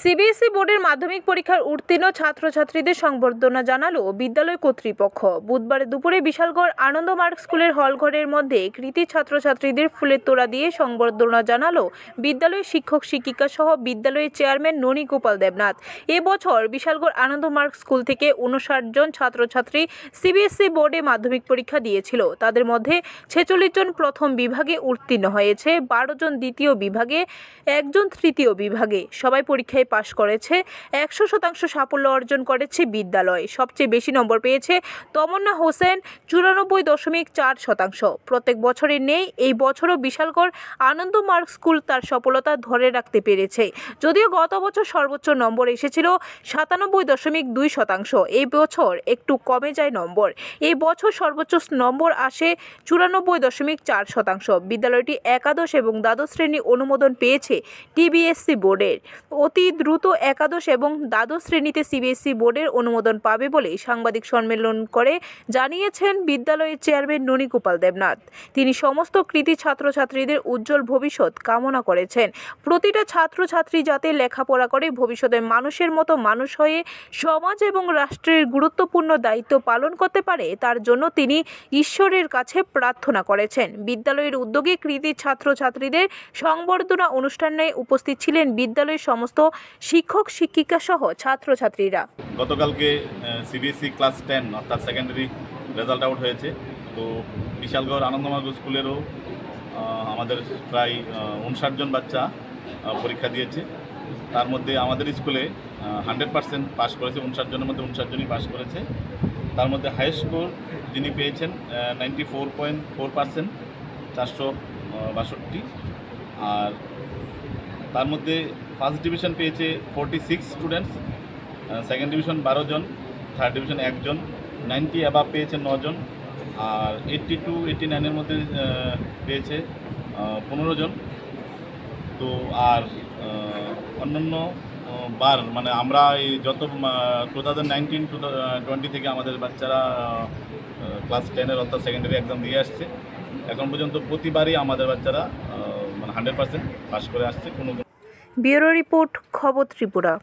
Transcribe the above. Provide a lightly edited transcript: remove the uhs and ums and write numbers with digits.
CBSE বোর্ডের মাধ্যমিক পরীক্ষার উত্তীর্ণ ছাত্রছাত্রীদের সংবর্ধনা জানালো বিদ্যালয় কর্তৃপক্ষ। বুধবার দুপুরে বিশালগড় আনন্দমার্গ স্কুলের হলঘরের মধ্যে কৃতী ছাত্রছাত্রীদের ফুলের তোড়া দিয়ে সংবর্ধনা জানালো বিদ্যালয়ের শিক্ষক শিক্ষিকা সহ বিদ্যালয়ের চেয়ারম্যান ননী গোপাল দেবনাথ। এবছর বিশালগড় আনন্দমার্গ স্কুল থেকে 59 জন ছাত্রছাত্রী সিবিএসই বোর্ডে মাধ্যমিক পরীক্ষা দিয়েছিল। তাদের মধ্যে 46 জন প্রথম বিভাগে উত্তীর্ণ হয়েছে, 12 জন দ্বিতীয় বিভাগে, 1 জন তৃতীয় বিভাগে। সবাই পরীক্ষায় পাশ করেছে। 100% সাফল্য অর্জন করেছে বিদ্যালয়। সবচেয়ে বেশি নম্বর পেয়েছে তমন্না হোসেন, 94.4%। প্রত্যেক বছরের নেই, এই বছরও বিশালগড় আনন্দমার্গ স্কুল তার সফলতা ধরে রাখতে পেরেছে। যদিও গত বছর সর্বোচ্চ নম্বর এসেছিল 97.2%, এই বছর একটু কমে যায় নম্বর। এই বছর সর্বোচ্চ নম্বর আসে 94.4%। বিদ্যালয়টি একাদশ এবং দ্বাদশ শ্রেণী অনুমোদন পেয়েছে টিবিএসসি বোর্ডের। অতি দ্রুত একাদশ এবং দ্বাদশ শ্রেণীতে সিবিএসই বোর্ডের অনুমোদন পাবে বলে সাংবাদিক সম্মেলন করে জানিয়েছেন বিদ্যালয়ের চেয়ারম্যান ননী গোপাল দেবনাথ। তিনি সমস্ত কৃতী ছাত্রছাত্রীদের উজ্জ্বল ভবিষ্যৎ কামনা করেছেন। প্রতিটা ছাত্রছাত্রী যাতে লেখাপড়া করে ভবিষ্যতে মানুষের মতো মানুষ হয়ে সমাজ এবং রাষ্ট্রের গুরুত্বপূর্ণ দায়িত্ব পালন করতে পারে, তার জন্য তিনি ঈশ্বরের কাছে প্রার্থনা করেছেন। বিদ্যালয়ের উদ্যোগে কৃতী ছাত্রছাত্রীদের সংবর্ধনা অনুষ্ঠানে উপস্থিত ছিলেন বিদ্যালয়ের সমস্ত শিক্ষক শিক্ষিকা সহ ছাত্রছাত্রীরা। গতকালকে সিবিএসই ক্লাস 10 অর্থাৎ সেকেন্ডারি রেজাল্ট আউট হয়েছে। তো বিশালগড় আনন্দমার্গ স্কুলেরও আমাদের প্রায় 59 জন বাচ্চা পরীক্ষা দিয়েছে। তার মধ্যে আমাদের স্কুলে 100% পাস করেছে। 59 জনের মধ্যে 59 জনই পাস করেছে। তার মধ্যে হাই স্কোর যিনি পেয়েছেন 94.4%, 462। আর তার মধ্যে ফার্স্ট ডিভিশন পেয়েছে 46 স্টুডেন্টস, সেকেন্ড ডিভিশন 12 জন, থার্ড ডিভিশন 1 জন, 90 অ্যাবাভ পেয়েছে 9 জন, আর 82-89-এর মধ্যে পেয়েছে 15 জন। তো আর অন্যান্য বার মানে আমরা এই যত 2019-20 থেকে আমাদের বাচ্চারা ক্লাস 10-এর অর্থাৎ সেকেন্ডারি এক্সাম দিয়ে আসছে। এখন পর্যন্ত প্রতিবারই আমাদের বাচ্চারা মানে 100% পাস করে আসছে। কোনো ব্যুরো রিপোর্ট, খবর ত্রিপুরা।